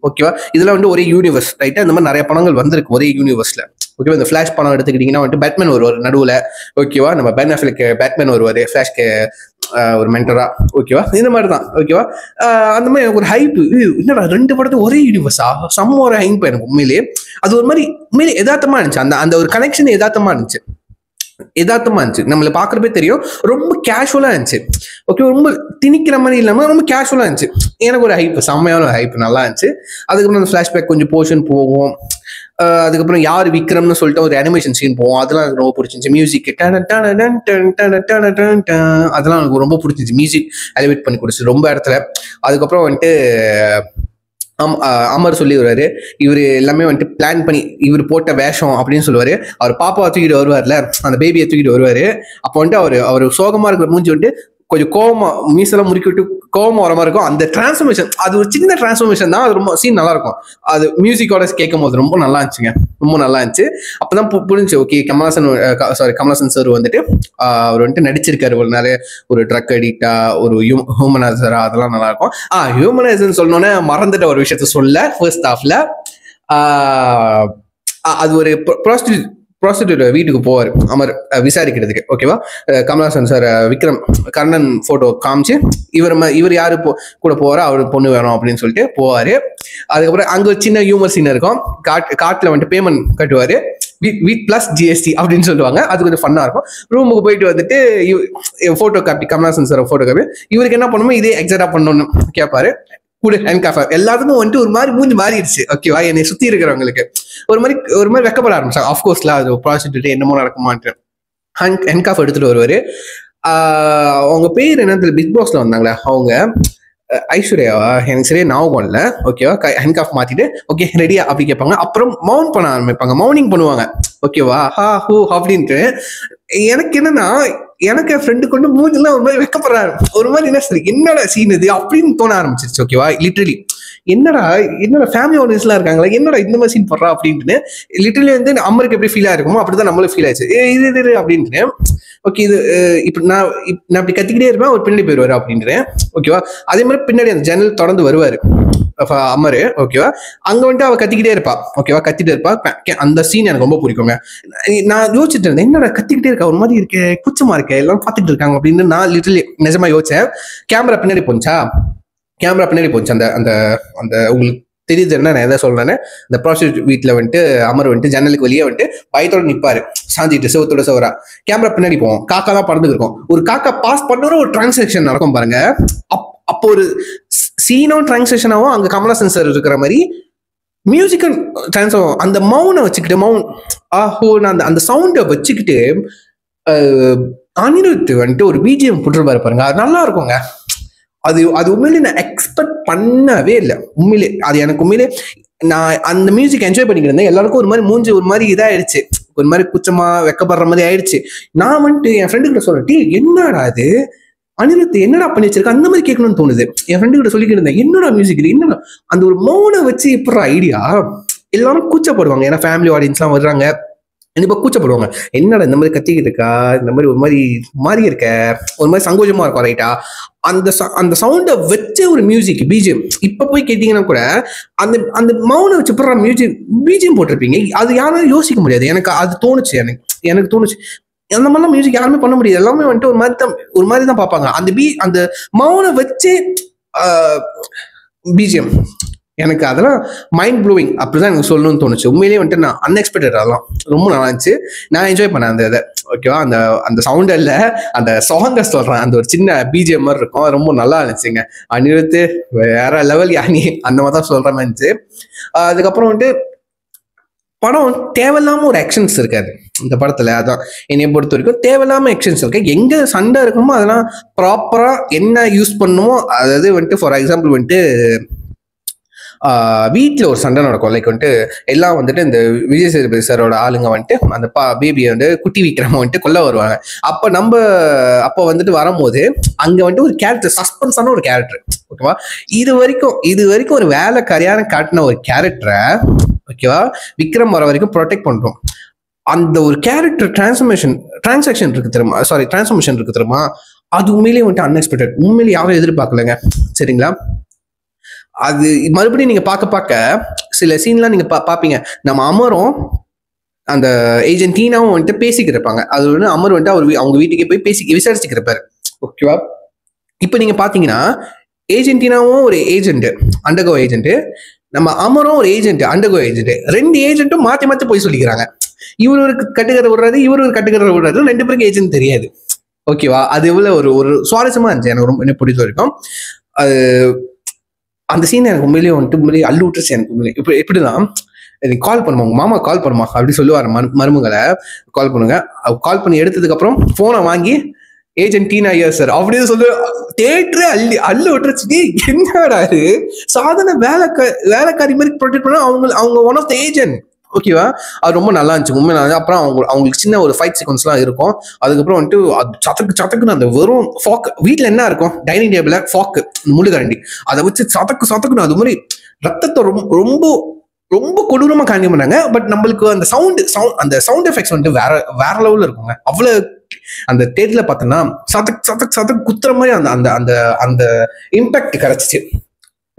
Speaker 1: ஓகேவா, இதெல்லாம் வந்து ஒரே யூனிவர்ஸ் ரைட்டா. இந்த மாதிரி நிறைய படங்கள் வந்திருக்கு ஒரே யூனிவர்ஸ்ல. ஓகேவா. இந்த ஃபிளாஷ் படம் எடுத்துக்கிட்டீங்கன்னா வந்துட்டு பேட்மேன் வருவார் நடுவில். ஓகேவா. நம்ம பென் அஃப்லெக் பேட்மேன் வருவார் ஃபிளாஷ்க்கு ஒரு மென்டரா. ஓகேவா. இந்த மாதிரி தான். ஓகேவா. அந்த மாதிரி எனக்கு ஒரு ஹைப். என்னடா 2 படத்தை ஒரே யூனிவர்ஸா, செம்ம ஒரு ஹைப் எனக்கு உண்மையிலேயே. அது ஒரு மாதிரி உண்மையிலே யதார்த்தமா இருந்துச்சு. அந்த ஒரு கனெக்ஷன் யதார்த்தமா இருந்துச்சு. யதார்த்தமா இருந்துச்சு, நம்மள பாக்குறப்பே தெரியும். ரொம்ப கேஷுவலா இருந்துச்சு. ஓகே, ரொம்ப திணிக்கிற மாதிரி இல்லாம ரொம்ப கேஷுவலா இருந்துச்சு. எனக்கு ஒரு ஹைப், செம்மையான ஹைப், நல்லா இருந்துச்சு. அதுக்கப்புறம் அந்த ஃபிளாஷ்பேக் கொஞ்சம் போர்ஷன் போகும். அதுக்கப்புறம் யார் விக்ரம்னு சொல்லிட்டு ஒரு அனிமேஷன் சீன் போகும். அதெல்லாம் எனக்கு ரொம்ப பிடிச்சிருந்துச்சு. மியூசிக் அதெல்லாம் எனக்கு ரொம்ப பிடிச்சிருந்துச்சு. மியூசிக் எலிவேட் பண்ணி கொடுத்துச்சு ரொம்ப இடத்துல. அதுக்கப்புறம் வந்துட்டு அமர் சொல்லி வருவாரு, இவர் எல்லாமே வந்துட்டு பிளான் பண்ணி இவர் போட்ட வேஷம் அப்படின்னு சொல்லுவாரு. அவர் பாப்பாவை தூக்கிட்டு வருவார்ல, அந்த பேபியை தூக்கிட்டு வருவாரு. அப்போ வந்துட்டு அவர் சோகமா இருக்கிற மூஞ்சி வந்துட்டு கொஞ்சம் கோவமா மீசெல்லாம் முறுக்கி விட்டு கோவமா வர மாதிரி இருக்கும். அந்த டிரான்ஸ்ஃபர்மேஷன், அது ஒரு சின்ன டிரான்ஸ்ஃபர்மேஷன் தான், அது ரொம்ப சீன் நல்லா இருக்கும். அது மியூசிக்கோட கேட்கும் போது ரொம்ப நல்லா இருந்துச்சுங்க, ரொம்ப நல்லா இருந்துச்சு. அப்பதான் புரிஞ்சு, ஓகே கமல்ஹாசன் சார் வந்துட்டு அவர் வந்துட்டு நடிச்சிருக்காரு ஒரு நாள் ஒரு ட்ரக் அடிக்டா, ஒரு ஹியூமனைசரா, அதெல்லாம் நல்லா இருக்கும். ஹியூமனைசர் சொன்னோன்னே மறந்துட்ட ஒரு விஷயத்த சொல்ல, ஃபர்ஸ்ட் ஹாஃப்ல அது ஒரு ப்ராஸ்டியூட் வீட்டுக்கு போவார் அமர் விசாரிக்கிறதுக்கு. ஓகேவா, கமல்ஹாசன் சார் விக்ரம் கர்ணன் போட்டோ காமிச்சு இவர் யாரு கூட போவாரோ அவர் பொண்ணு வேணும் அப்படின்னு சொல்லிட்டு போவாரு. அதுக்கப்புறம் அங்க ஒரு சின்ன ஹியூமர் சீன் இருக்கும். காட்டுல வந்துட்டு பேமெண்ட் கட்டுவாரு, வீட் பிளஸ் ஜிஎஸ்டி அப்படின்னு சொல்லுவாங்க. அது கொஞ்சம் ஃபன்னா இருக்கும். ரூமுக்கு போயிட்டு வந்துட்டு photo copy, Kamal Haasan sir photo copy, இவருக்கு என்ன பண்ணுமோ இதே எக்ஸாக்டா பண்ணணும்னு கேட்பாரு. கூட எல்லாத்துக்கும் வந்துட்டு ஒரு மாதிரி மூஞ்சி மாறிடுச்சு. ஓகேவா, என்னை சுத்தி இருக்கிறவங்களுக்கு ஒரு மாதிரி வெக்கப்பட ஆரம்பிச்சாங்க. ஆஃப்கோர்ஸ்ல அது ப்ராஸ்டியூட் என்னமோ நடக்குமான்ட்டு ஹேண்ட்காஃப் எடுத்துட்டு வருவாரு. அவங்க பேர் என்ன, பிக் பாஸ்ல வந்தாங்களே அவங்க ஐஸ்வர்யாவா, எனக்கு சரியா ஞாபகம் இல்லை. ஓகேவா, ஹேண்ட்காஃப் மாத்திட்டு ஓகே ரெடியா அப்படி கேட்பாங்க. அப்புறம் மவுண்ட் பண்ண ஆரம்பிப்பாங்க, மவுனிங் பண்ணுவாங்க. ஓகேவா, ஹா ஹூ அப்படின்ட்டு. எனக்கு என்னன்னா, எனக்கு என் ஃப்ரெண்டு கொண்டு மூஞ்செல்லாம் ஒரு மாதிரி வெக்கப்படுறாரு, ஒரு மாதிரி என்ன சரி என்னடா சீன் இது அப்படின்னு தோண ஆரம்பிச்சிருச்சு. ஓகேவா, லிட்டரலி என்னடா ஃபேமிலி ஆடியன்ஸ்லாம் இருக்காங்களா, என்னடா இந்த மாதிரி சீன் போடுறா அப்படின்ட்டு லிட்டரலி வந்து அம்மருக்கு எப்படி ஃபீல் ஆயிருக்குமோ அப்படிதான் நம்மளும் ஃபீல் ஆயிடுச்சு. இது அப்படின்ட்டு. ஓகே, இது இப்ப நான் அப்படி கத்திக்கிட்டே இருப்பேன், ஒரு பின்னாடி போயிடுவாரு அப்படின்ட்டு. ஓகேவா, அதே மாதிரி பின்னாடி அந்த ஜன்னல் தொடர்ந்து வருவாரு அமரு. ஓகேவா, அங்க வந்துட்டு அவ கத்திக்கிட்டே இருப்பா. ஓகேவா, கத்திட்டே இருப்பா. அந்த சீன் எனக்கு ரொம்ப பிடிக்குங்க. நான் யோசிச்சுட்டு இருந்தேன், என்னடா கத்திக்கிட்டே இருக்கா, ஒரு மாதிரி இருக்கு, குச்சமா இருக்கு, எல்லாம் பார்த்துட்டு இருக்காங்க அப்படின்னு நான் லிட்டரலி நிஜமா யோசிச்சேன். கேமரா பின்னாடி போச்சா, அந்த அந்த அந்த உங்களுக்கு தெரியுது என்ன நான் எதை சொல்றேன்னு, இந்த ப்ராஸ்டியூட் வீட்டுல வந்துட்டு அமர் வந்துட்டு ஜன்னலுக்கு வெளியே வந்துட்டு பயத்தோட நிப்பாரு, சாஞ்சிட்டு செவத்தோட செவரா. கேமரா பின்னாடி போவோம், காக்கா தான் பறந்து இருக்கும். ஒரு காக்கா பாஸ் பண்ணுற ஒரு டிரான்சாக்ஷன் நடக்கும் பாருங்க. அப்போ ஒரு சீனும் டிரான்சாக்ஷனாவும் அங்க கமல்ஹாசன் சார் இருக்கிற மாதிரி மியூசிக்கல் டிரான்ஸ், அந்த மவுனை வச்சுக்கிட்டு நான் அந்த சவுண்டை வச்சுக்கிட்டு அனிருத் வந்துட்டு ஒரு பிஜிஎம் போட்டுருப்பாரு பாருங்க, அது நல்லா இருக்குங்க. அது உண்மையிலே நான் எக்ஸ்பெக்ட் பண்ணவே இல்லை. உண்மையிலே அது எனக்கு உண்மையிலே நான் அந்த மியூசிக் என்ஜாய் பண்ணிக்கிட்டு இருந்தேன். எல்லாருக்கும் ஒரு மாதிரி மூஞ்சி ஒரு மாதிரி இதாயிடுச்சு, ஒரு மாதிரி குச்சமா வெக்கப்படுற மாதிரி ஆயிடுச்சு. நான் வந்துட்டு என் ஃப்ரெண்டு கிட்ட சொல்றேன், என்னடா அது அனிருத் என்னடா பண்ணி வச்சிருக்க, அந்த மாதிரி கேட்கணும்னு தோணுது. என் ஃப்ரெண்டு கிட்ட சொல்லிக்கிட்டு இருந்தேன், என்னடா மியூசிக் இது, என்னடா அந்த ஒரு மௌனை வச்சு எப்படி ஐடியா. எல்லாரும் கூச்சப்படுவாங்க, ஏன்னா ஃபேமிலி ஆடியன்ஸ்லாம் வர்றாங்க, கண்டிப்பா கூச்சப்படுவாங்க. என்னடா இந்த மாதிரி கத்திக்கிட்டு இருக்கா, இந்த மாதிரி ஒரு மாதிரி இருக்க, ஒரு மாதிரி சங்கோஜமா இருக்கும் ரைட்டா. அந்த சவுண்டை வச்சு ஒரு மியூசிக் பிஜிஎம் இப்ப போய் கேட்டீங்கன்னா கூட அந்த மௌனை வச்சு போடுற மியூசிக் பிஜிஎம் போட்டிருப்பீங்க, அது யாரும் யோசிக்க முடியாது. எனக்கு அது தோணுச்சு, எனக்கு தோணுச்சு அந்த மாதிரிலாம் மியூசிக் யாருமே பண்ண முடியாது. எல்லாமே வந்துட்டு ஒரு மாதிரி தான் பார்ப்பாங்க. அந்த மௌனை வச்சு பிஜிஎம் எனக்கு அதெல்லாம் மைண்ட் ப்ளோவிங், அப்படிதான் எனக்கு சொல்லணும்னு தோணுச்சு. உண்மையிலேயே வந்துட்டு நான் அன்எக்ஸ்பெக்டட், அதெல்லாம் ரொம்ப நல்லா இருந்துச்சு. நான் என்ஜாய் பண்ணேன் அந்த இதை. ஓகேவா, அந்த சவுண்ட் இல்லை, அந்த சாங்கை சொல்றேன், அந்த ஒரு சின்ன பிஜிஎம் மாதிரி இருக்கும், ரொம்ப நல்லா இருந்துச்சுங்க. அனிருத்து வேற லெவல் யானி, அந்த மாதிரி தான் சொல்ற மாதிரி இருந்துச்சு. அதுக்கப்புறம் வந்துட்டு படம் தேவையில்லாம ஒரு ஆக்ஷன்ஸ் இருக்காது இந்த படத்துல. அதான் என்னைய பொறுத்த வரைக்கும் தேவையில்லாம ஆக்ஷன்ஸ் இருக்கு. எங்க சண்டை இருக்கணுமோ அதெல்லாம் ப்ராப்பரா என்ன யூஸ் பண்ணுமோ, அதாவது வந்துட்டு ஃபார் எக்ஸாம்பிள் வந்துட்டு வீட்டில் ஒரு சண்டை நடக்கும். லைக் வந்துட்டு எல்லாம் வந்துட்டு இந்த விஜய் சேதுபதி சாரோட ஆளுங்க வந்துட்டு அந்த பேபியை வந்து குட்டி விக்ரம வந்துட்டு கொல்ல வருவாங்க. அப்போ வந்துட்டு வரும்போது அங்க வந்துட்டு ஒரு கேரக்டர், சஸ்பென்ஸான ஒரு கேரக்டர். ஓகேவா, இது வரைக்கும் ஒரு வேலைக்காரியான காட்டின ஒரு கேரக்டரை ஓகேவா விக்ரம் வர வரைக்கும் ப்ரொடெக்ட் பண்றோம். அந்த ஒரு கேரக்டர் டிரான்சாக்ஷன் இருக்கு தெரியுமா, டிரான்ஸ்ஃபர்மேஷன் இருக்கு தெரியுமா, அது உண்மையிலேயே வந்துட்டு அன்எக்ஸ்பெக்டட். உண்மையிலேயே யாரும் எதிர்பார்க்கலங்க. சரிங்களா, அது மறுபடியும் நீங்க பார்க்க சில சீன்லாம் நீங்க பாப்பீங்க. நம்ம அமரும் அந்த ஏஜென்ட் டீனாவும் வந்துட்டு பேசிக்கிட்டு இருப்பாங்க. அது வந்து அமர் வந்துட்டு அவங்க வீட்டுக்கே போய் விசாரிச்சுக்கிட்டு இருப்பாரு. ஓகேவா, இப்ப நீங்க பாத்தீங்கன்னா ஏஜென்டினாவும் ஒரு ஏஜென்ட், அண்டர்கோ ஏஜென்ட், நம்ம அமரும் ஒரு ஏஜென்ட், அண்டர்கோ ஏஜென்ட். ரெண்டு ஏஜென்ட்டும் மாத்தி போய் சொல்லிக்கிறாங்க. இவர் ஒரு கட்டுக்கதை விடுறாரு, இவர் ஒரு கட்டுக்கதை விடுறாரு, 2 பேருக்கு ஏஜென்ட் தெரியாது. ஓகேவா? அது எவ்வளவு ஒரு சுவாரஸ்யமா இருந்துச்சு எனக்கு ரொம்ப, என்ன பிடிச்ச வரைக்கும். அது அந்த சீன் எனக்கு உண்மையிலேயே அள்ளு விட்டுருச்சு எனக்கு உண்மையிலே. இப்ப எப்படிதான் எனக்கு கால் பண்ணுமா, உங்க மாமா கால் பண்ணுமா அப்படி சொல்லுவாரு மருமகளை. கால் பண்ணுங்க, கால் பண்ணி எடுத்ததுக்கு அப்புறம் போனை வாங்கி ஏஜென்ட் டீனா ஐயர் சார் அப்படின்னு சொல்லி தேட்டரே அள்ளு விட்டுருச்சு. என்னடா சாதாரண வேலைக்காரி மாதிரி ப்ரொடெக்ட் பண்ண அவங்க ஒன் ஆஃப் த ஏஜென்ட். ஓகேவா? அது ரொம்ப நல்லா இருந்துச்சு உண்மை. அப்புறம் அவங்களுக்கு சின்ன ஒரு ஃபைட் சீக்வன்ஸ் எல்லாம் இருக்கும். அதுக்கப்புறம் வந்துட்டு சத்தக்குன்னு அந்த வெறும் ஃபாக், வீட்டுல என்ன இருக்கும் டைனிங் டேபிள்ல ஃபாக்கு முள்ளுகரண்டி, அதை வச்சு சத்தக்குன்னு அது மாதிரி ரத்தத்தை ரொம்ப ரொம்ப கொடூரமா காண்டி பண்ணாங்க. பட் நம்மளுக்கு அந்த சவுண்ட் எஃபெக்ட்ஸ் வந்துட்டு வேற லெவல்ல இருக்குங்க. அவ்வளவு அந்த தேட்டர்ல பார்த்தோன்னா சதக் குத்துற மாதிரி அந்த அந்த அந்த இம்பாக்ட் கிடைச்சிச்சு.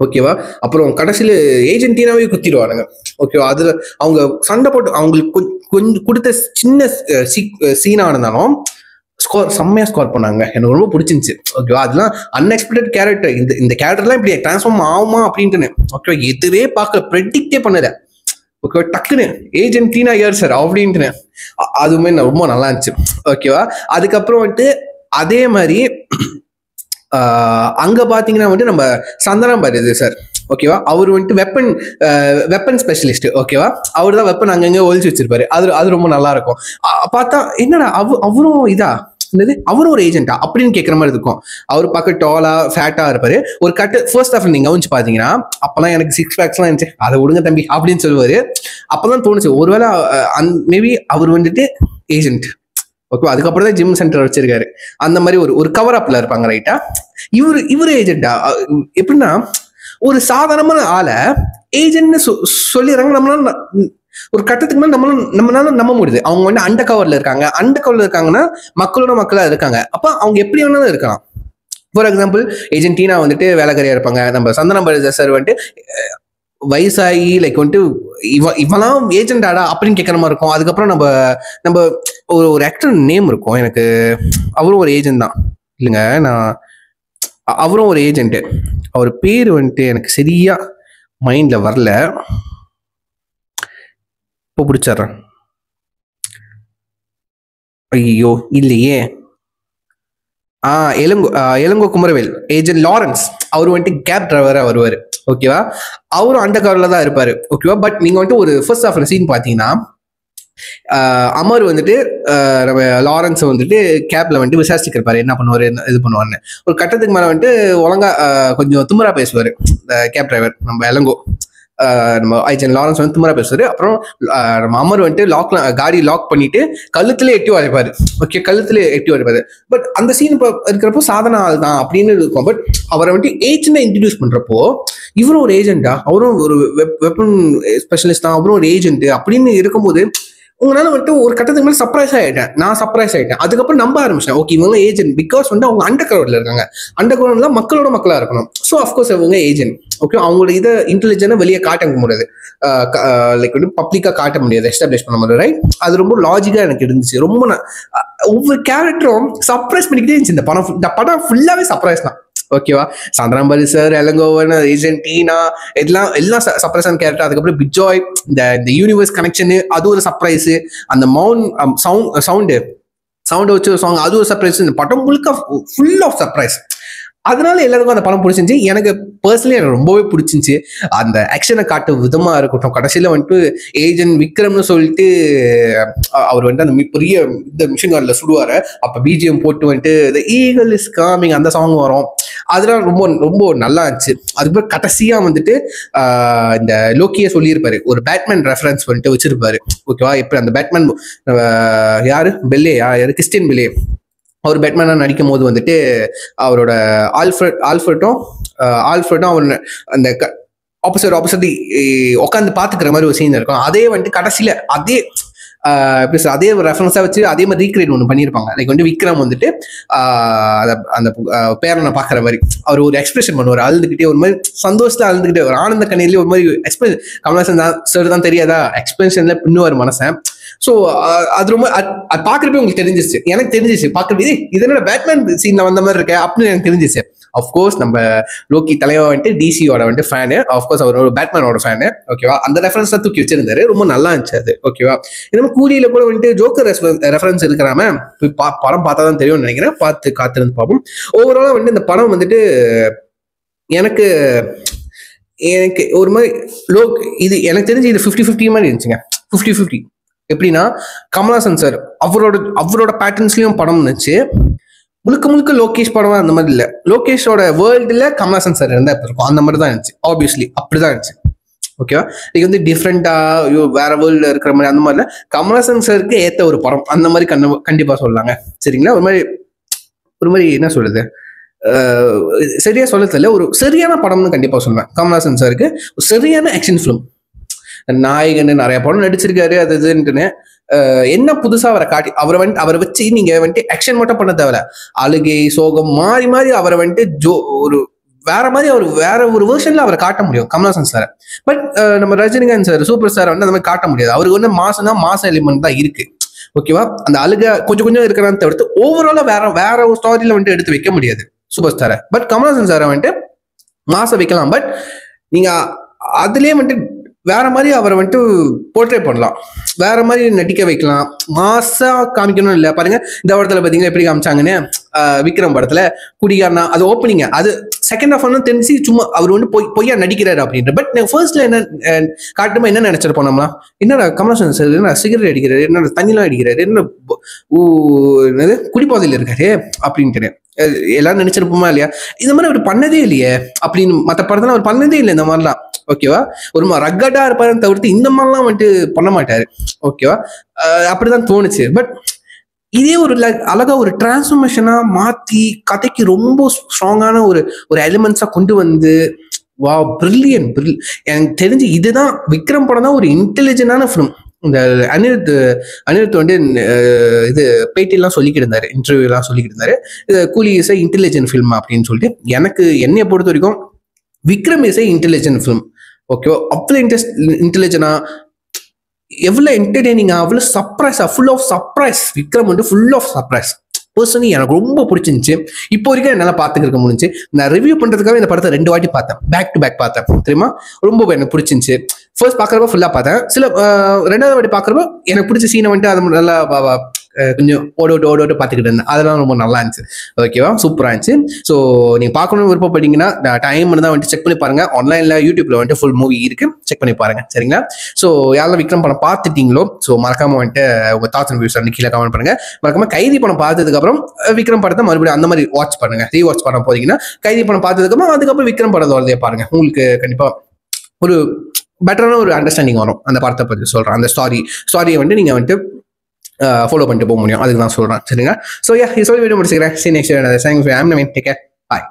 Speaker 1: ஓகேவா? அப்புறம் கடைசியில ஏஜென்டினாவே குத்திடுவானுங்க. ஓகேவா? அதுல அவங்க சண்டை போட்டு அவங்களுக்கு கொஞ்சம் கொடுத்த சின்ன சீனா இருந்தாலும் செம்மையா ஸ்கோர் பண்ணாங்க. எனக்கு ரொம்ப பிடிச்சிருந்துச்சு. ஓகேவா? அதெல்லாம் அன்எக்ஸ்பெக்டட் கேரக்டர். இந்த கேரக்டர்லாம் இப்படி டிரான்ஸ்ஃபார்ம் ஆகுமா அப்படின்ட்டு ஓகேவா எதுவே பார்க்க ப்ரெடிக்டே பண்ணல. ஓகேவா? டக்குன்னு ஏஜென்ட் டீனா ஐயர் சார் அப்படின்ட்டு அதுவுமே ரொம்ப நல்லா இருந்துச்சு. ஓகேவா? அதுக்கப்புறம் வந்துட்டு அதே மாதிரி அங்க பாத்தீங்கன்னா வந்துட்டு நம்ம சந்தனம் பாரதி சார். ஓகேவா? அவர் வந்துட்டு வெப்பன் ஸ்பெஷலிஸ்ட். ஓகேவா? அவர் தான் வெப்பன் அங்கங்க ஒழிச்சு வச்சிருப்பாரு. அது ரொம்ப நல்லா இருக்கும். பார்த்தா என்னடா அவரும் அவரும் ஒரு ஏஜென்டா அப்படின்னு கேட்கற மாதிரி இருக்கும். அவர் பார்க்க டாலா ஃபேட்டா இருப்பாரு. ஒரு கட்டு ஃபர்ஸ்ட் ஆஃப் நீங்க கவனிச்சு பாத்தீங்கன்னா அப்பெல்லாம் எனக்கு 6 packs எல்லாம் இருந்துச்சு, அதை விடுங்க தம்பி அப்படின்னு சொல்லுவாரு. அப்பதான் தோணுச்சு ஒருவேளை மேபி அவர் வந்துட்டு ஏஜென்ட். ஓகே, அதுக்கப்புறம் தான் ஜிம் சென்டர் வச்சிருக்காரு. அந்த மாதிரி ஒரு கவர் அப்ல இருப்பாங்க. ரைட்டா? இவரு ஏஜென்டா எப்படின்னா ஒரு சாதாரணமான ஆளை ஏஜென்ட்னு சொல்லிடுறாங்க. நம்மளால ஒரு கட்டத்துக்கு மேலே நம்மளால நம்ப முடியுது. அவங்க வந்து அண்டர் கவர்ல இருக்காங்கன்னா மக்களோட மக்களா இருக்காங்க. அப்ப அவங்க எப்படி வேணாலும் இருக்கலாம். ஃபார் எக்ஸாம்பிள் ஏஜென்ட் டீனா வந்துட்டு வேலைக்காரியா இருப்பாங்க. நம்ம சந்தனம் பாரதி சார் வந்துட்டு வயசாகி லைக் வந்துட்டு இவெல்லாம் ஏஜென்டாடா அப்படின்னு கேட்கற மாதிரி இருக்கும். அதுக்கப்புறம் நம்ம ஒரு ஆக்டர் நேம் இருக்கும் எனக்கு, அவரும் ஒரு ஏஜென்ட் தான் இல்லைங்க. அவரும் ஒரு ஏஜென்ட். அவர் பேர் வந்துட்டு எனக்கு சரியா மைண்ட்ல வரல, இப்போ பிடிச்சிட்றேன். ஐயோ இல்லையே. Ilango Kumaravel agent Lawrence. அவர் வந்துட்டு கேப் டிரைவரா வருவாரு. ஓகேவா? அவரும் அண்டர் கவர்ல தான் இருப்பாரு. ஓகேவா? பட் நீங்க வந்துட்டு ஒரு ஃபர்ஸ்ட் ஆஃப் சீன் பாத்தீங்கன்னா அமர் வந்துட்டு நம்ம லாரன்ஸ் வந்துட்டு கேப்ல வந்துட்டு விசாரிச்சுட்டு இருப்பாரு, என்ன பண்ணுவாரு இது பண்ணுவாருன்னு. ஒரு கட்டத்துக்கு மேல வந்துட்டு ஒழுங்கா கொஞ்சம் தும்மரா பேசுவாரு இந்த கேப் டிரைவர் நம்ம இளங்கோ. நம்ம ஐஜன் லாரன்ஸ் வந்து தும்மரா பேசுவாரு. அப்புறம் நம்ம அமர் வந்துட்டு காடி லாக் பண்ணிட்டு கழுத்துல எட்டி வரைப்பாரு. ஓகே, கழுத்துல எட்டி வரைப்பாரு. பட் அந்த சீன் இருக்கிறப்போ சாதன ஆள் தான் அப்படின்னு இருக்கும். பட் அவரை வந்துட்டு ஏஜென்டா இன்ட்ரடியூஸ் பண்றப்போ இவரும் ஒரு ஏஜென்டா, அவரும் ஒரு வெப்பன் ஸ்பெஷலிஸ்ட் தான், அவரும் ஒரு ஏஜென்ட் அப்படின்னு இருக்கும்போது உங்களால வந்துட்டு ஒரு கட்டத்துக்கு மேலே சர்ப்ரைஸ் ஆயிட்டேன். அதுக்கப்புறம் நம்ப ஆரம்பிச்சேன். ஓகே, இவங்க ஏஜென்ட். பிகாஸ் வந்து அவங்க அண்டர் கவர்ல இருக்காங்க. அண்டர் கவர்ல மக்களோட மக்களா இருக்கணும். ஸோ அஃப்கோர்ஸ் அவங்க ஏஜென்ட். ஓகே, அவங்களோட இதை இன்டெலிஜென்டா வெளியே காட்ட முடியாது, லைக் வந்து பப்ளிக்கா காட்ட முடியாது, எஸ்டாப்ளிஷ் பண்ண முடியாது. ரைட்? அது ரொம்ப லாஜிக்கா எனக்கு இருந்துச்சு. ரொம்ப ஒவ்வொரு கேரக்டரும் சர்ப்ரைஸ் பண்ணிக்கிட்டே இருந்துச்சு. இந்த படம் ஃபுல்லாவே சர்ப்ரைஸ் தான். ஓகேவா? சந்திரன் பாரதி சார், இளங்கோவன், ஏஜென்ட் டீனா, எல்லாம் சர்ப்ரைஸான கேரக்டர். அதுக்கப்புறம் பிஜாய், இந்த யூனிவர்ஸ் கனெக்ஷனு, அது ஒரு சர்ப்ரைஸ். அந்த சவுண்ட் வச்சு ஒரு சாங், அது ஒரு சர்ப்ரைஸ். இந்த படம் முழுக்க ஃபுல் ஆஃப் சர்ப்ரைஸ். அதனால எல்லாருக்கும் அந்த படம் பிடிச்சிருந்துச்சு. எனக்கு பர்சனலி எனக்கு ரொம்பவே பிடிச்சிருந்துச்சு. அந்த ஆக்ஷனை காட்டும் விதமா இருக்கட்டும். கடைசியில வந்துட்டு ஏஜென்ட் விக்ரம்னு சொல்லிட்டு அவர் வந்துட்டு அந்த பெரிய இந்த மிஷின் கார்ல சுடுவாரு. அப்ப பிஜிஎம் போட்டு வந்துட்டு தி ஈகிள் இஸ் கமிங் அந்த சாங் வரும். அதெல்லாம் ரொம்ப ரொம்ப நல்லா இருந்துச்சு. அதுக்கப்புறம் கடைசியா வந்துட்டு இந்த லோக்கியே சொல்லியிருப்பாரு, ஒரு பேட்மேன் ரெஃபரன்ஸ் வந்துட்டு வச்சிருப்பாரு. ஓகேவா? இப்ப அந்த பேட்மேன் யாரு கிறிஸ்டியன் பெல்லே, அவர் பேட்மேனா நடிக்கும் போது வந்துட்டு அவரோட ஆல்ஃபர்ட்டும் அவர் அந்த ஆப்போசிட் உட்காந்து பாத்துக்கிற மாதிரி ஒரு சீன் இருக்கும். அதே வந்துட்டு கடைசியில அதே ரெஃபரன்ஸா வச்சு அதே மாதிரி ரீக்ரியேட் ஒன்று பண்ணியிருப்பாங்க. லைக் வந்து விக்ரம் வந்துட்டு அந்த பேரனை பாக்குற மாதிரி அவர் ஒரு எக்ஸ்பிரஷன் பண்ணுவார், அழுதுகிட்டே ஒரு மாதிரி சந்தோஷத்துல அழுதுகிட்டே ஒரு ஆனந்த கண்ணிலே ஒரு மாதிரி எக்ஸ்பிரஷன். கமல்ஹாசன் சார் தான் தெரியாதா எக்ஸ்பிரஷன்ல பின்னுவார் மனசன். ஸோ அது ரொம்ப அது பார்க்குறப்ப உங்களுக்கு தெரிஞ்சிச்சு, எனக்கு தெரிஞ்சிச்சு பார்க்குறது இது என்னோட பேட்மேன் சீன்ல வந்த மாதிரி இருக்கு அப்படின்னு எனக்கு தெரிஞ்சிச்சு. அஃப்கோர்ஸ் நம்ம லோக்கி தலைவா வந்துட்டு டிசியோட வந்துட்டு ஃபேனு, அஃப்கோர்ஸ் அவர் ஒரு பேட்மேனோட ஃபேனு, ஓகேவா. அந்த ரெஃபரன்ஸ் தான் தூக்கி வச்சிருந்தாரு, ரொம்ப நல்லா இருந்துச்சு அது, ஓகேவா. இந்த மாதிரி கூலியில கூட வந்துட்டு ஜோக்கர் ரெஃபரன்ஸ் இருக்கிறாம படம் பார்த்தா தான் தெரியும்னு நினைக்கிறேன். பார்த்து காத்திருந்து பார்ப்போம். ஓவராலா வந்துட்டு இந்த படம் வந்துட்டு எனக்கு எனக்கு ஒரு மாதிரி இது எனக்கு தெரிஞ்சு இது 50-50 மாதிரி இருந்துச்சுங்க. 50-50 எப்படின்னா, கமல்ஹாசன் சார் அவரோட பேட்டர்ன்ஸ்லயும் படம் இருந்துச்சு. முழுக்க முழுக்க லோகேஷ் படம் அந்த மாதிரி இல்லை. லோகேஷோட வேர்ல்டுல கமல்ஹாசன் சார் இருந்தா எப்படி இருக்கும் அந்த மாதிரி தான் இருந்துச்சு. ஆப்வியஸ்லி அப்படிதான் இருந்துச்சு, ஓகேவா. இது வந்து டிஃப்ரெண்டா வேற வேர்ல்டுல இருக்கிற மாதிரி அந்த மாதிரில கமல்ஹாசன் சாருக்கு ஏத்த ஒரு படம் அந்த மாதிரி கண்டிப்பா சொல்லலாங்க. சரிங்களா. ஒரு மாதிரி என்ன சொல்றது, சரியா சொல்ல தெரியல, ஒரு சரியான படம்னு கண்டிப்பா சொல்லுவேன். கமல்ஹாசன் சாருக்கு சரியான ஆக்ஷன் ஃபிலிம். நாயகன் நிறைய படம் நடிச்சிருக்காரு, அது இதுன்ட்டுன்னு என்ன புதுசா அவரை வச்சு நீங்க வந்துட்டு ஆக்ஷன் மட்டும் பண்ண தேவையில்ல, அழுகை சோகம் மாறி மாறி அவரை வந்துட்டு ஒரு வேற மாதிரி வேற ஒரு வெர்ஷன்ல அவரை காட்ட முடியும் கமல்ஹாசன் சார். பட் நம்ம ரஜினிகாந்த் சார் சூப்பர் ஸ்டார் வந்து அந்த மாதிரி காட்ட முடியாது. அவருக்கு வந்து மாச எலிமெண்ட் தான் இருக்கு, ஓகேவா. அந்த அழுக கொஞ்சம் இருக்கிறான்னு தவிர்த்து ஓவராலா வேற ஒரு ஸ்டாரியில வந்துட்டு எடுத்து வைக்க முடியாது சூப்பர் ஸ்டாரை. பட் கமல்ஹாசன் சாரை வந்துட்டு மாசம் வைக்கலாம். பட் நீங்க அதுலயே வந்துட்டு வேற மாதிரி அவரை வந்துட்டு போர்ட்ரே பண்ணலாம், வேற மாதிரி நடிக்க வைக்கலாம், மாசா காமிக்கணும். இல்ல பாருங்க இந்த படத்துல பாத்தீங்கன்னா எப்படி காமிச்சாங்கன்னு, விக்ரம் படத்துல குடிகாரனா அது ஓப்பனிங்க, அது செகண்ட் ஹாஃப் ஒன்னும் தெரிஞ்சு சும்மா அவர் வந்து பொய்யா நடிக்கிறாரு அப்படின்ற. பட் ஃபர்ஸ்ட்ல என்ன காட்டுமா என்ன நினைச்சிருப்போம் நம்மளா, என்னடா கமல்ஹாசன் சார் என்ன சிகரெட் அடிக்கிறாரு, என்ன தண்ணிலாம் அடிக்கிறாரு, என்ன என்னது குடிப்பாதையில் இருக்காரு அப்படின்ட்டு எல்லாரும் நினைச்சிருப்போமா இல்லையா. இந்த மாதிரி அவர் பண்ணதே இல்லையே அப்படின்னு மற்ற படத்துல அவர் பண்ணதே இல்லை இந்த மாதிரிலாம், ஓகேவா. ஒரு ரக்கட்டா இருப்பாரு தவிர்த்து இந்த மாதிரிலாம் வந்துட்டு பண்ண மாட்டாரு, ஓகேவா. அப்படிதான் தோணுச்சு. பட் இதே ஒரு அழகா ஒரு டிரான்ஸ்ஃபர்மேஷனா மாத்தி கதைக்கு ரொம்ப ஸ்ட்ராங்கான ஒரு எலிமெண்ட்ஸா கொண்டு வந்து, வா பிரில்லியன்ட். எனக்கு தெரிஞ்சு இதுதான் விக்ரம் படம் தான் ஒரு இன்டெலிஜென்டான ஃபிலிம். இந்த அனிருத் வந்து இது பேட்டிலாம் சொல்லிக்கிட்டு இருந்தாரு, இன்டர்வியூலாம் சொல்லிக்கிட்டு இருந்தாரு, கூலி இஸ் இன்டெலிஜென்ட் ஃபிலிம் அப்படின்னு சொல்லிட்டு. எனக்கு என்னைய பொறுத்த வரைக்கும் விக்ரம் இஸ் இன்டெலிஜென்ட் ஃபிலிம், ஓகேவா. அவ்வளோ இன்டெலிஜென்டா, எவ்வளோ என்டர்டெய்னிங்கா, அவ்வளோ சர்ப்ரைஸா, ஃபுல் ஆஃப் சர்ப்ரைஸ். விக்ரம் வந்து ஃபுல் ஆஃப் சர்ப்ரைஸ். பர்சனலி எனக்கு ரொம்ப பிடிச்சிருந்துச்சு. இப்போ வரைக்கும் என்னால் பார்த்துக்க முடிஞ்சு. நான் ரிவ்யூ பண்றதுக்காக இந்த படத்தை 2 வாட்டி பார்த்தேன், பேக் டு பேக் பார்த்தேன், தெரியுமா. ரொம்ப எனக்கு பிடிச்சிருந்துச்சு. ஃபர்ஸ்ட் பார்க்குறப்ப ஃபுல்லாக பார்த்தேன். ரெண்டாவது வாட்டி பார்க்குறப்ப எனக்கு பிடிச்ச சீனை வந்துட்டு அது நல்லா கொஞ்சம் ஓட பார்த்துக்கிட்டு இருந்தேன். அதெல்லாம் ரொம்ப நல்லா இருந்துச்சு, ஓகேவா. சூப்பராக இருந்துச்சு. ஸோ நீங்கள் பார்க்கணும்னு விருப்பப்பட்டீங்கன்னா டைம் தான் வந்துட்டு செக் பண்ணி பாருங்க. ஆன்லைனில் யூடியூப்ல வந்துட்டு ஃபுல் மூவி இருக்கு, செக் பண்ணி பாருங்க, சரிங்களா. ஸோ யாரெல்லாம் விக்ரம் படம் பார்த்துட்டீங்களோ ஸோ மறக்காம வந்துட்டு உங்க தாட்ஸ் அண்ட் வியூஸ் வந்து கீழே கமெண்ட் பண்ணுங்க. மறக்காம கைதி படம் பார்த்ததுக்கப்புறம் விக்ரம் படத்தை மறுபடியும் அந்த மாதிரி வாட்ச் பண்ணுங்க. ரீவாட்ச் பண்ண போறீங்கன்னா கைதி படம் பார்த்ததுக்கப்புறம் அதுக்கப்புறம் விக்ரம் படத்தோடதே பாருங்க. உங்களுக்கு கண்டிப்பா ஒரு பெட்டரான ஒரு அண்டர்ஸ்டாண்டிங் வரும் அந்த படத்தை பற்றி சொல்றேன். அந்த ஸ்டாரியை வந்துட்டு நீங்க வந்துட்டு ஃபாலோ பண்ணிட்டு போக முடியும், அதுக்கு தான் சொல்றேன், சரிங்களா. ஸோ யா, சொல்லி வீடியோ முடிச்சுக்கிறேன். சரி, நெக்ஸ்ட் டேக் கேர், பாய்.